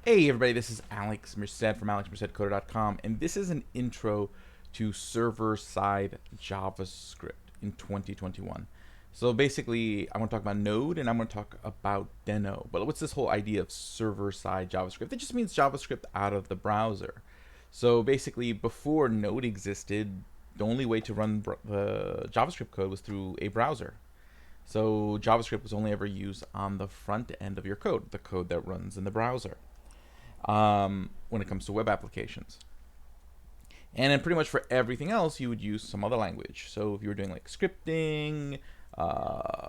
Hey everybody, this is Alex Merced from alexmercedcoder.com, and this is an intro to server-side JavaScript in 2021. So basically, I want to talk about Node and I'm going to talk about Deno. But what's this whole idea of server-side JavaScript? It just means JavaScript out of the browser. So basically, before Node existed, the only way to run the JavaScript code was through a browser. So JavaScript was only ever used on the front end of your code, the code that runs in the browser. When it comes to web applications. And then pretty much for everything else, you would use some other language. So if you were doing like scripting,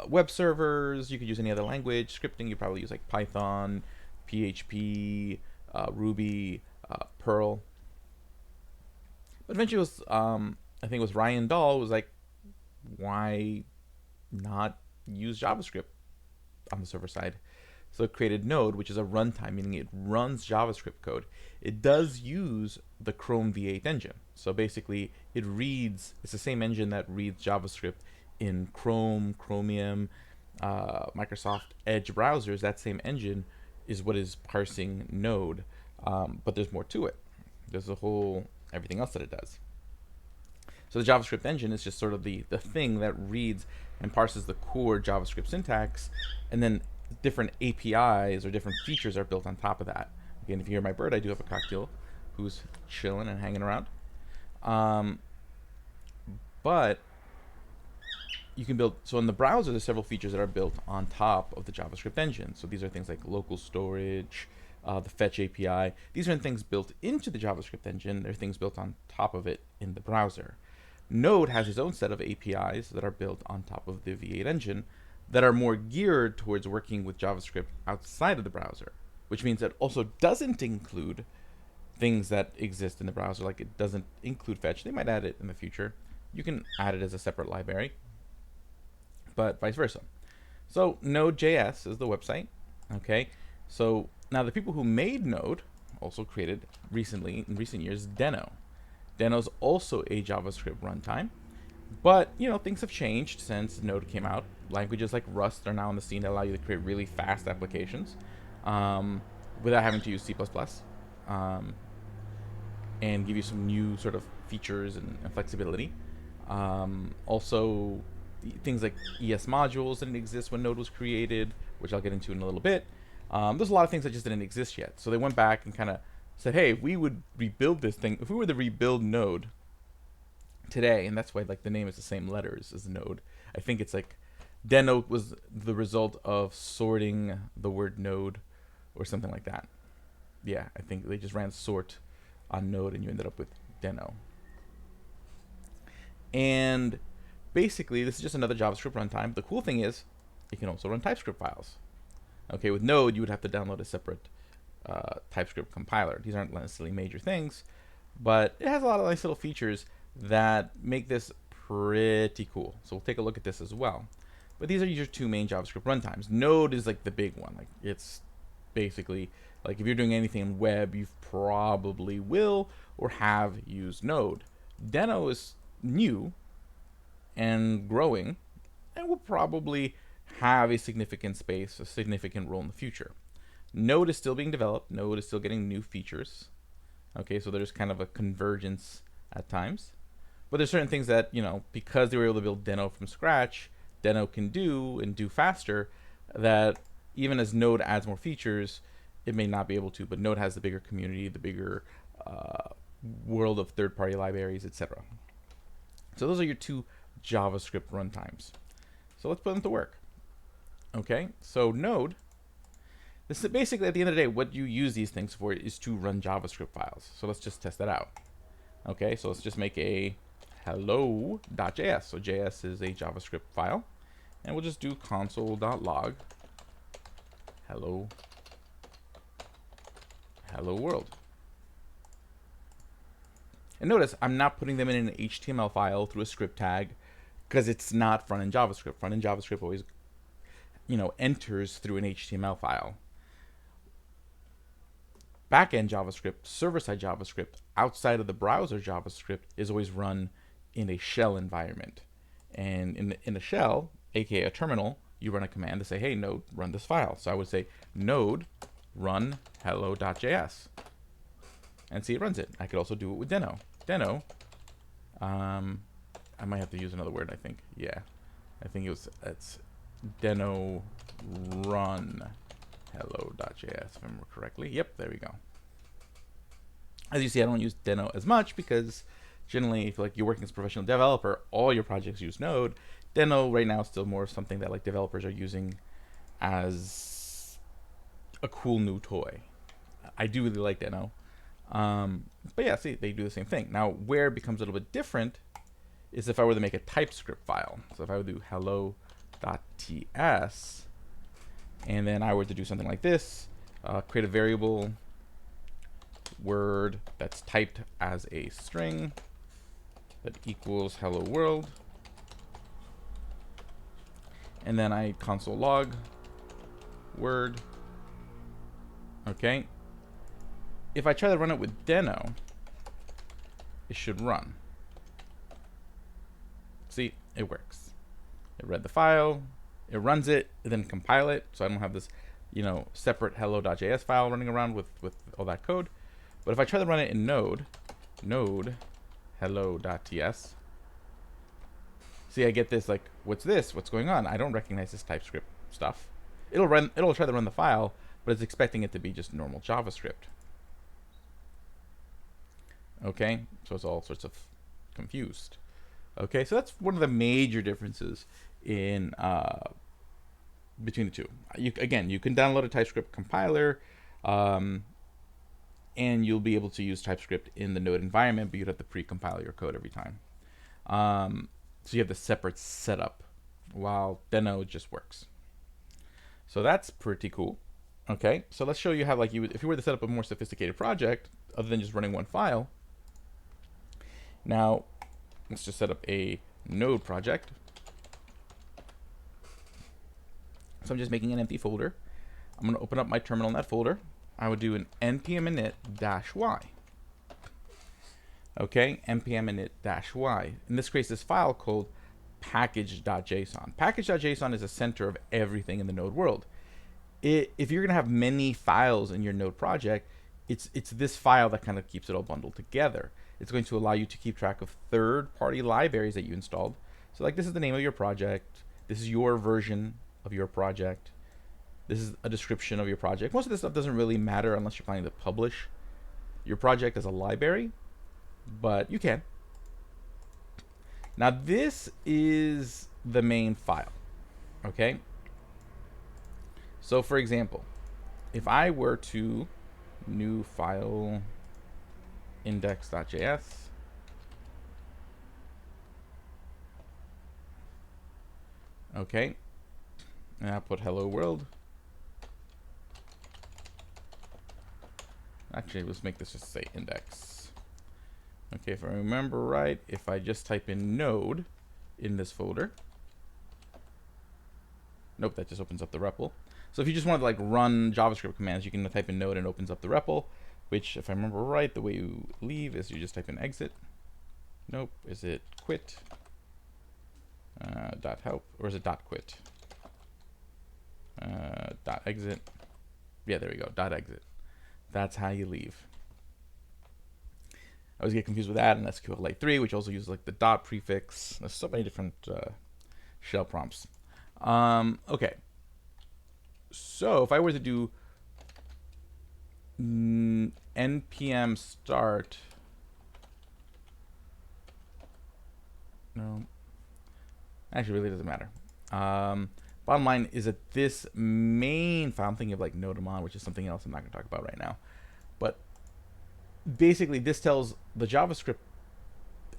web servers, you could use any other language. Scripting, you probably use like Python, PHP, Ruby, Perl. But eventually it was, I think it was Ryan Dahl was like, why not use JavaScript on the server side? So it created Node, which is a runtime, meaning it runs JavaScript code. It does use the Chrome V8 engine. So basically, it's the same engine that reads JavaScript in Chrome, Chromium, Microsoft Edge browsers. That same engine is what is parsing Node, but there's more to it. There's everything else that it does. So the JavaScript engine is just sort of the thing that reads and parses the core JavaScript syntax, and then different APIs or different features are built on top of that. Again, if you hear my bird, I do have a cockatiel who's chilling and hanging around. But you can build, so in the browser, there's several features that are built on top of the JavaScript engine. So these are things like local storage, the fetch API. These are things built into the JavaScript engine. They're things built on top of it in the browser. Node has its own set of APIs that are built on top of the V8 engine that are more geared towards working with JavaScript outside of the browser, which means it also doesn't include things that exist in the browser, like it doesn't include fetch. They might add it in the future. You can add it as a separate library, but vice versa. So Node.js is the website. Okay, so now the people who made Node also created in recent years, Deno. Deno is also a JavaScript runtime. But, things have changed since Node came out. Languages like Rust are now on the scene that allow you to create really fast applications without having to use C++, and give you some new sort of features and flexibility. Also, things like ES modules didn't exist when Node was created, which I'll get into in a little bit. There's a lot of things that just didn't exist yet. So they went back and kind of said, hey, we would rebuild this thing. If we were to rebuild Node today, and that's why like the name is the same letters as Node. I think it's like Deno was the result of sorting the word node or something like that. Yeah, I think they just ran sort on Node and you ended up with Deno. And basically, this is just another JavaScript runtime. The cool thing is it can also run Typescript files. Okay, with Node, you would have to download a separate TypeScript compiler. These aren't necessarily major things, but it has a lot of nice little features that make this pretty cool. So we'll take a look at this as well. But these are your two main JavaScript runtimes. Node is like the big one. Like it's basically like if you're doing anything in web, you probably will or have used Node. Deno is new and growing and will probably have a significant role in the future. Node is still being developed. Node is still getting new features. Okay, so there's kind of a convergence at times. But there's certain things that, because they were able to build Deno from scratch, Deno can do and do faster, that even as Node adds more features, it may not be able to. But Node has the bigger community, the bigger world of third-party libraries, etc. So those are your two JavaScript runtimes. So let's put them to work. Okay, so Node, this is basically at the end of the day, what you use these things for is to run JavaScript files. So let's just test that out. Okay, so let's just make a hello.js. So JS is a JavaScript file. And we'll just do console.log hello world. And notice I'm not putting them in an HTML file through a script tag because it's not front-end JavaScript. Front-end JavaScript always enters through an HTML file. Back-end JavaScript, server-side JavaScript, outside of the browser JavaScript is always run in a shell environment. And in a shell, aka a terminal, you run a command to say, hey, Node, run this file. So I would say node run hello.js, and see it runs it. I could also do it with Deno. Deno, I might have to use another word, I think. Yeah, I think it's Deno run hello.js, if I remember correctly. Yep, there we go. As you see, I don't use Deno as much because generally, if like you're working as a professional developer, all your projects use Node. Deno right now is still more something that like developers are using as a cool new toy. I do really like Deno. But yeah, see, they do the same thing. Now, where it becomes a little bit different is if I were to make a TypeScript file. So if I would do hello.ts, and then I were to do something like this, create a variable word that's typed as a string that equals hello world, and then I console log word. Okay. If I try to run it with Deno, it should run. See, it works. It read the file, it runs it, and then compile it, so I don't have this, separate hello.js file running around with all that code. But if I try to run it in Node hello.ts, see, I get this like, what's this? What's going on? I don't recognize this TypeScript stuff. It'll try to run the file, but it's expecting it to be just normal JavaScript. Okay, so it's all sorts of confused. Okay, so that's one of the major differences in between the two. You can download a TypeScript compiler, and you'll be able to use TypeScript in the Node environment, but you'd have to pre-compile your code every time. So you have the separate setup, while Deno just works. So that's pretty cool. Okay, so let's show you how, like, if you were to set up a more sophisticated project, other than just running one file. Now, let's just set up a Node project. So I'm just making an empty folder. I'm going to open up my terminal in that folder. I would do an npm init-y. Okay, npm init-y. And this creates this file called package.json. Package.json is the center of everything in the Node world. If you're going to have many files in your Node project, it's this file that kind of keeps it all bundled together. It's going to allow you to keep track of third-party libraries that you installed. So like, this is the name of your project. This is your version of your project. This is a description of your project. Most of this stuff doesn't really matter unless you're planning to publish your project as a library, but you can. Now this is the main file, okay? So for example, if I were to new file index.js, okay, and I'll put hello world. Actually, let's make this just say index. Okay, if I remember right, if I just type in node in this folder, nope, that just opens up the REPL. So if you just want to like run JavaScript commands, you can type in node and it opens up the REPL, which if I remember right, the way you leave is you just type in exit. Nope, is it quit? Dot help, or is it dot quit? Dot exit. Yeah, there we go, dot exit. That's how you leave. I always get confused with that and SQLite 3, which also uses like the dot prefix. There's so many different shell prompts. Okay. So if I were to do npm start, no, actually really doesn't matter. Bottom line is that this main file, I'm thinking of like Nodemon, which is something else I'm not going to talk about right now. But basically this tells the JavaScript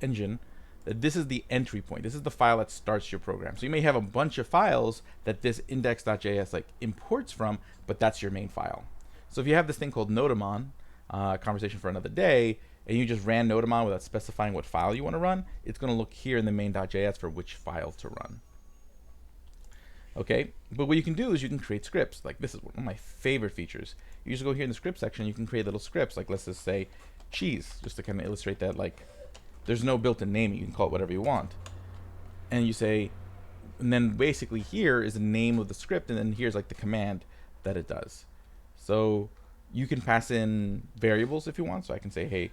engine that this is the entry point. This is the file that starts your program. So you may have a bunch of files that this index.js like imports from, but that's your main file. So if you have this thing called Nodemon, conversation for another day, and you just ran Nodemon without specifying what file you want to run, it's going to look here in the main.js for which file to run. Okay, but what you can do is you can create scripts. Like, this is one of my favorite features. You just go here in the script section, you can create little scripts. Like, let's just say cheese, just to kind of illustrate that, like, there's no built-in naming. You can call it whatever you want. And you say, and then basically here is the name of the script, and then here's like the command that it does. So you can pass in variables if you want. So I can say, hey,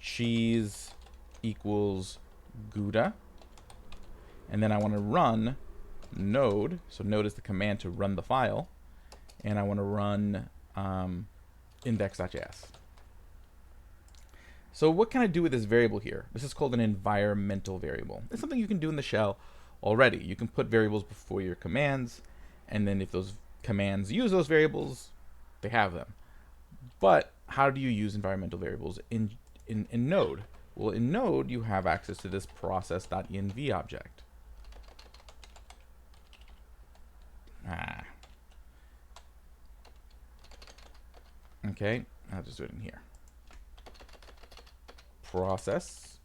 cheese equals Gouda. And then I want to run node. So node is the command to run the file. And I want to run index.js. So what can I do with this variable here? This is called an environmental variable. It's something you can do in the shell already. You can put variables before your commands, and then if those commands use those variables, they have them. But how do you use environmental variables in Node? Well, in Node, you have access to this process.env object. Okay, I'll just do it in here. Process.env.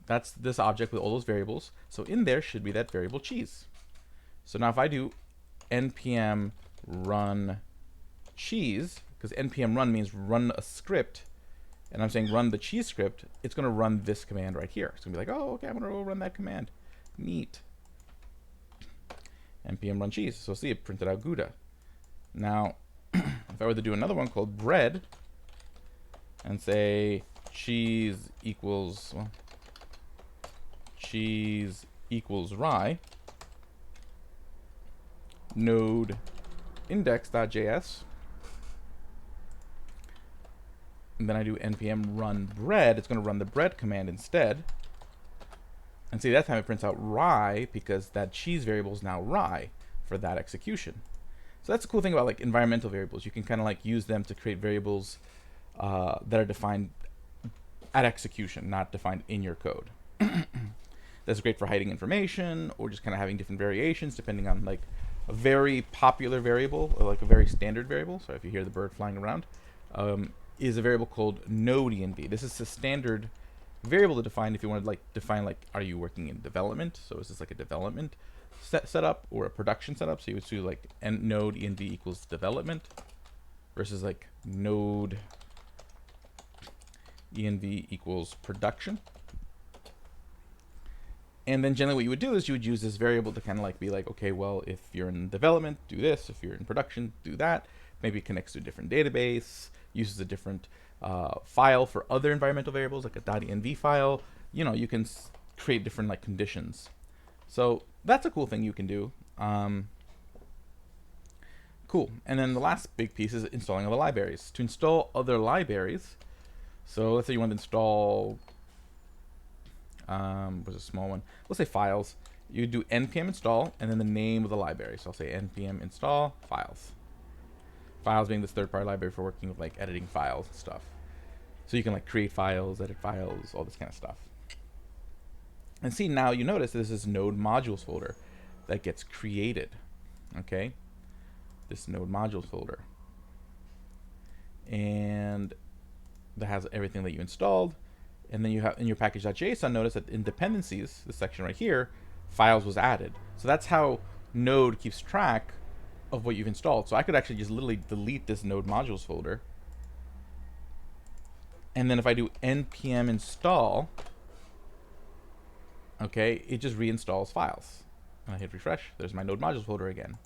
That's this object with all those variables. So in there should be that variable cheese. So now if I do npm run cheese, because npm run means run a script, and I'm saying run the cheese script, it's going to run this command right here. It's going to be like, oh, okay, I'm going to go run that command. Neat. npm run cheese. So see, it printed out Gouda. Now, if I were to do another one called bread, and say cheese equals, well, cheese equals rye, node index.js, and then I do npm run bread, it's going to run the bread command instead. And see, that time it prints out rye because that cheese variable is now rye for that execution. So that's the cool thing about like environmental variables. You can kind of like use them to create variables that are defined at execution, not defined in your code. That's great for hiding information or just kind of having different variations depending on like a very popular variable or like a very standard variable. So if you hear the bird flying around, is a variable called node.env. This is a standard variable to define if you want to like define like, are you working in development? So is this like a development setup or a production setup? So you would do like node.env equals development versus like node env equals production. And then generally what you would do is you would use this variable to kind of like be like, okay, well, if you're in development, do this. If you're in production, do that. Maybe it connects to a different database, uses a different file for other environmental variables, like a .env file. You know, you can create different like conditions. So that's a cool thing you can do. Cool. And then the last big piece is installing other libraries. To install other libraries, so let's say you want to install, was a small one. Let's say files. You do npm install and then the name of the library. So I'll say npm install files. Files being this third-party library for working with like editing files and stuff. So you can like create files, edit files, all this kind of stuff. And see, now you notice this is node modules folder that gets created. Okay, this node modules folder, and that has everything that you installed. And then you have in your package.json, notice that in dependencies, this section right here, files was added. So that's how Node keeps track of what you've installed. So I could actually just literally delete this node modules folder. And then if I do npm install, okay, it just reinstalls files. And I hit refresh, there's my node modules folder again.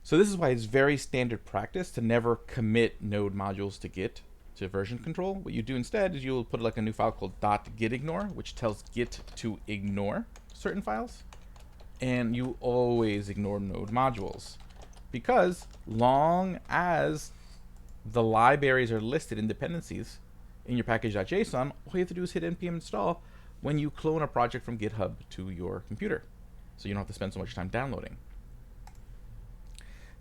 So this is why it's very standard practice to never commit node modules to Git to version control. What you do instead is you'll put like a new file called .gitignore, which tells Git to ignore certain files. And you always ignore node modules, because long as the libraries are listed in dependencies in your package.json, all you have to do is hit npm install when you clone a project from GitHub to your computer. So you don't have to spend so much time downloading.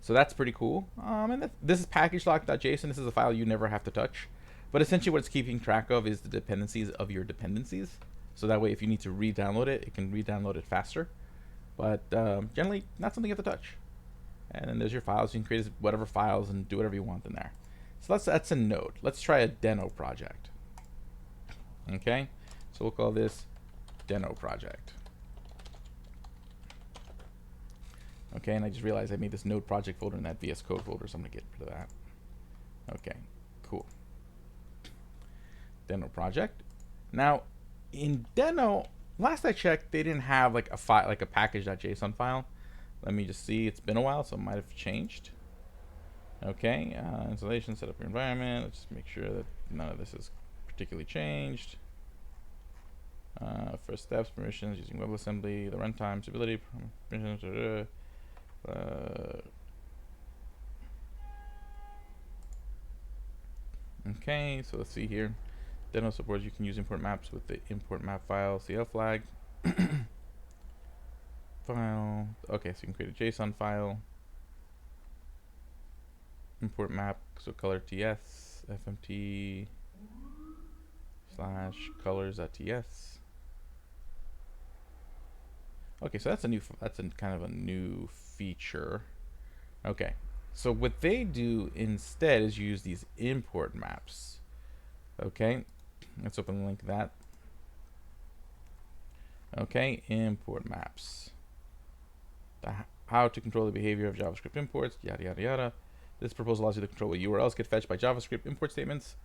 So that's pretty cool. And this is package.json. This is a file you never have to touch. But essentially what it's keeping track of is the dependencies of your dependencies. So that way if you need to re-download it, it can re-download it faster. But generally not something you have to touch. And then there's your files. You can create whatever files and do whatever you want in there. So that's a node. Let's try a Deno project. Okay, so we'll call this Deno project. Okay, and I just realized I made this node project folder in that VS Code folder, so I'm gonna get rid of that. Okay, cool. Deno project. Now, in Deno, last I checked, they didn't have like a file, like a package.json file. Let me just see. It's been a while, so it might have changed. Okay, installation, set up your environment. Let's just make sure that none of this is particularly changed. First steps, permissions, using WebAssembly, the runtime, stability, permissions, okay, so let's see here. Deno supports you can use import maps with the import map file CL flag. File. Okay, so you can create a JSON file. Import map, so color TS, FMT / colors.ts. Okay, so that's a kind of a new feature. Okay, so what they do instead is use these import maps. Okay, let's open the link that. Okay, import maps. How to control the behavior of JavaScript imports, yada yada yada. This proposal allows you to control what URLs get fetched by JavaScript import statements.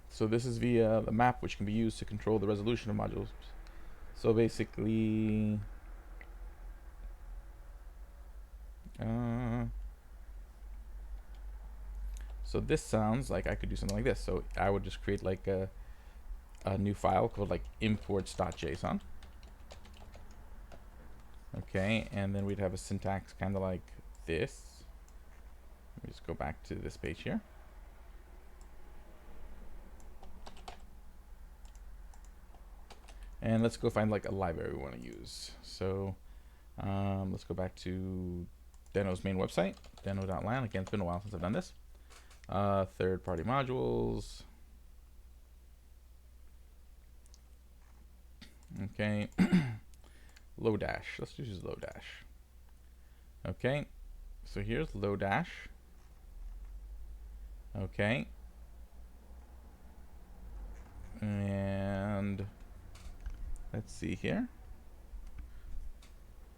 So this is via the map, which can be used to control the resolution of modules. So basically, so this sounds like I could do something like this. So I would just create like a new file called like imports.json. Okay, and then we'd have a syntax kind of like this. Let me just go back to this page here. And let's go find like a library we want to use. So let's go back to Deno's main website, deno.land. Again, it's been a while since I've done this. Third-party modules. Okay. Lodash. Let's just use Lodash. Okay. So here's Lodash. Okay. And let's see here.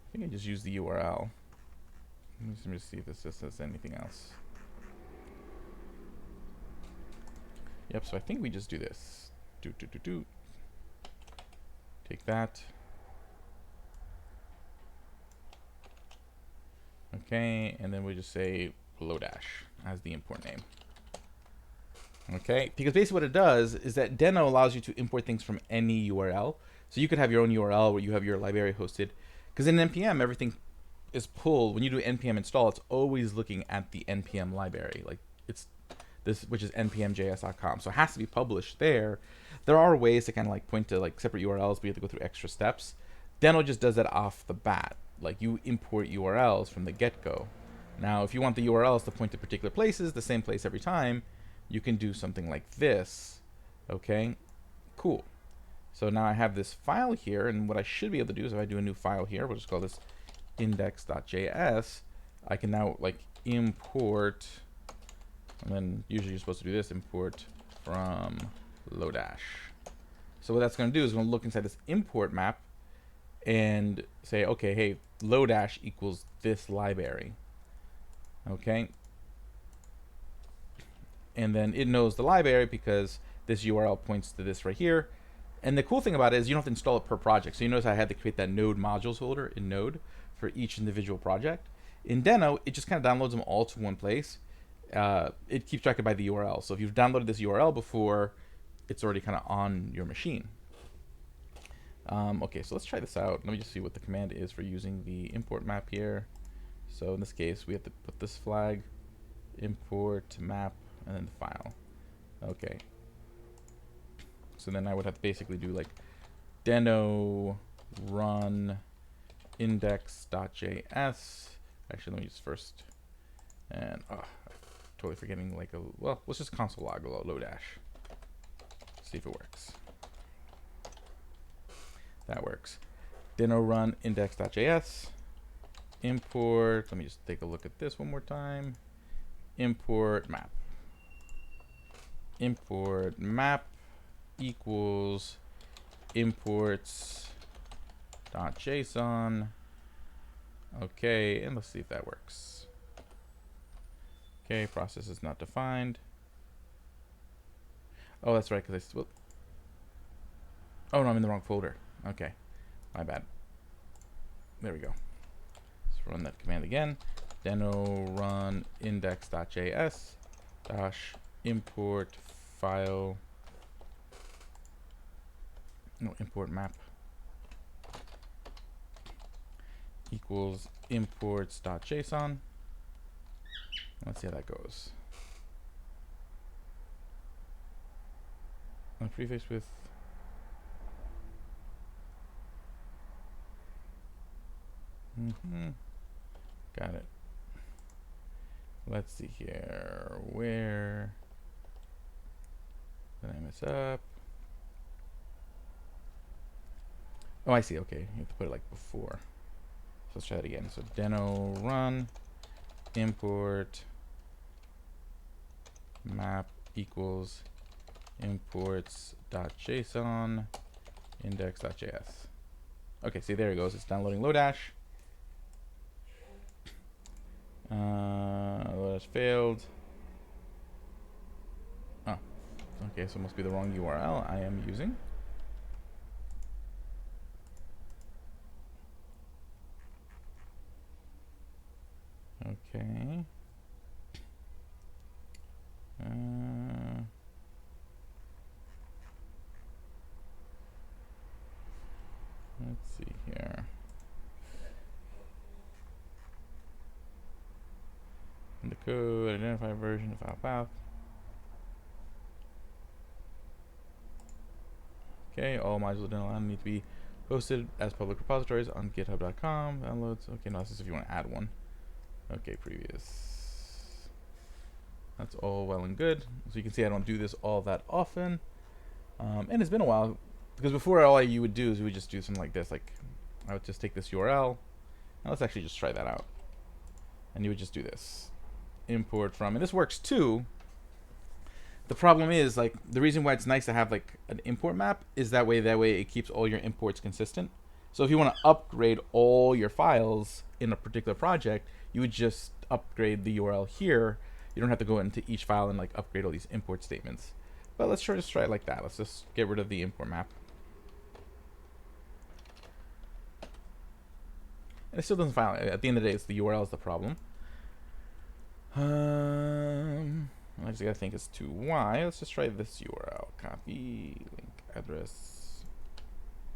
I think I just used the URL. Let me see if this says anything else. Yep, so I think we just do this. Take that. Okay, and then we just say Lodash as the import name. Okay, because basically what it does is that Deno allows you to import things from any URL. So you could have your own URL where you have your library hosted. Because in NPM, everything is pulled. When you do npm install, it's always looking at the npm library. Like it's this, which is npmjs.com. So it has to be published there. There are ways to kind of like point to like separate URLs, but you have to go through extra steps. Deno just does that off the bat. Like you import URLs from the get-go. Now, if you want the URLs to point to particular places, the same place every time, you can do something like this. Okay, cool. So now I have this file here, and what I should be able to do is if I do a new file here, we'll just call this index.js. I can now like import, and then usually you're supposed to do this, import from Lodash. So what that's going to do is going to look inside this import map and say, okay, hey, Lodash equals this library. Okay. And then it knows the library because this URL points to this right here. And the cool thing about it is you don't have to install it per project. So you notice I had to create that node modules folder in Node for each individual project. In Deno, it just kind of downloads them all to one place. It keeps track of by the URL. So if you've downloaded this URL before, it's already kind of on your machine. Okay, so let's try this out. Let me just see what the command is for using the import map here. So in this case, we have to put this flag, import map, and then the file. Okay. So then I would have to basically do like deno run index.js. Actually, let me just first, and totally forgetting like well, let's just console log Lodash. See if it works. That works. Deno run index.js. Import, let me just take a look at this one more time. Import map. Import map equals imports.json. Okay, and let's see if that works. Okay, process is not defined. Oh, that's right, because oh no, I'm in the wrong folder. Okay, my bad. There we go. Let's run that command again. Deno run index.js dash import file. No, import map equals imports.json. Let's see how that goes. A prefix with got it. Let's see here. Where did I mess up? Oh, I see. Okay, you have to put it like before. So let's try that again. So Deno run import map equals imports.json index.js. Okay, see, there it goes. It's downloading Lodash. Lodash failed. Oh, okay, so it must be the wrong URL I am using. Okay. Let's see here. In the code, identify version of file path. Okay, all modules of Deno need to be posted as public repositories on github.com. Downloads. Okay, no, this is if you want to add one. Okay, previous. That's all well and good. So you can see I don't do this all that often. And it's been a while, because before all you would do is you would just do something like this. Like, I would just take this URL. Now let's actually just try that out. And you would just do this. Import from, and this works too. The problem is, like, the reason why it's nice to have like an import map is that way it keeps all your imports consistent. So if you want to upgrade all your files in a particular project, you would just upgrade the URL here. You don't have to go into each file and like upgrade all these import statements. But let's just try it like that. Let's just get rid of the import map. And it still doesn't file. At the end of the day, it's the URL is the problem. I just gotta think it's to Y. Let's just try this URL. Copy, link, address.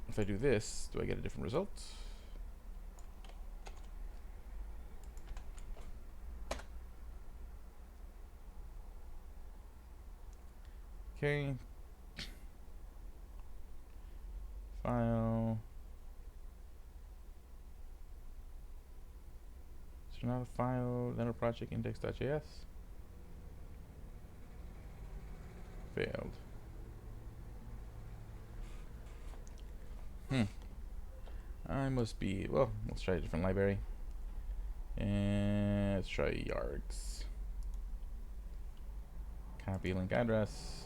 If I do this, do I get a different result? Okay. File. Is there not a file? Deno project index.js. Failed. I must be, well, let's try a different library. And let's try yards. Copy link address.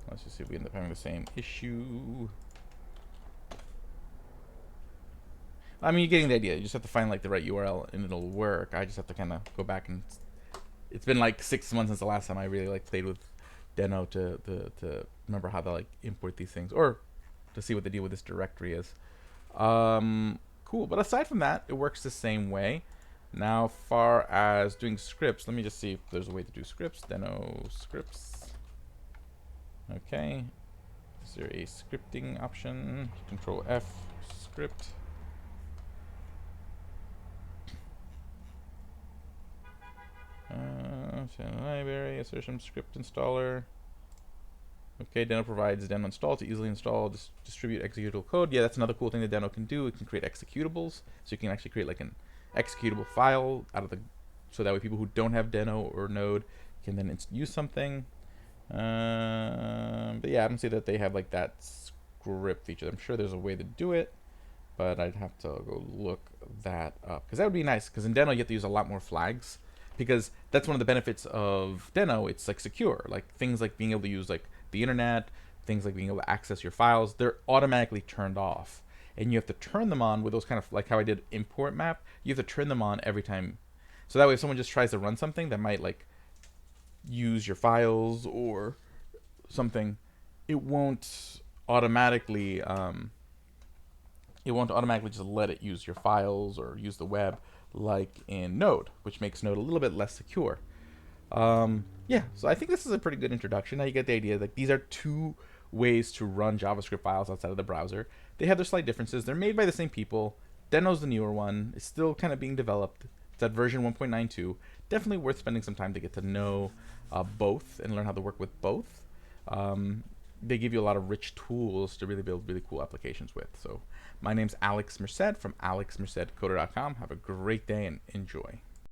Let's just see if we end up having the same issue. I mean, you're getting the idea. You just have to find like the right URL and it'll work. I just have to kind of go back and it's been like 6 months since the last time I really like played with Deno to remember how to like import these things or to see what the deal with this directory is. Cool. But aside from that, it works the same way. Now, far as doing scripts, let me just see if there's a way to do scripts. Deno scripts. Okay. Is there a scripting option? Control F, script. Library, assertion script installer. Okay, Deno provides Deno install to easily install, distribute executable code. Yeah, that's another cool thing that Deno can do. It can create executables, so you can actually create like an executable file out of the, so that way people who don't have Deno or Node can then use something. But yeah, I don't see that they have like that script feature. I'm sure there's a way to do it, but I'd have to go look that up because that would be nice. Because in Deno you have to use a lot more flags. Because that's one of the benefits of Deno. It's like secure, like things like being able to use like the internet, things like being able to access your files. They're automatically turned off, and you have to turn them on with those kind of like how I did import map. You have to turn them on every time, so that way if someone just tries to run something that might like use your files or something, it won't automatically it won't automatically just let it use your files or use the web like in Node, which makes Node a little bit less secure. Yeah, so I think this is a pretty good introduction. Now you get the idea. Like, these are two ways to run JavaScript files outside of the browser. They have their slight differences. They're made by the same people. Deno's the newer one. It's still kind of being developed. It's at version 1.92. Definitely worth spending some time to get to know both and learn how to work with both. They give you a lot of rich tools to really build really cool applications with. So my name's Alex Merced from alexmercedcoder.com. Have a great day and enjoy.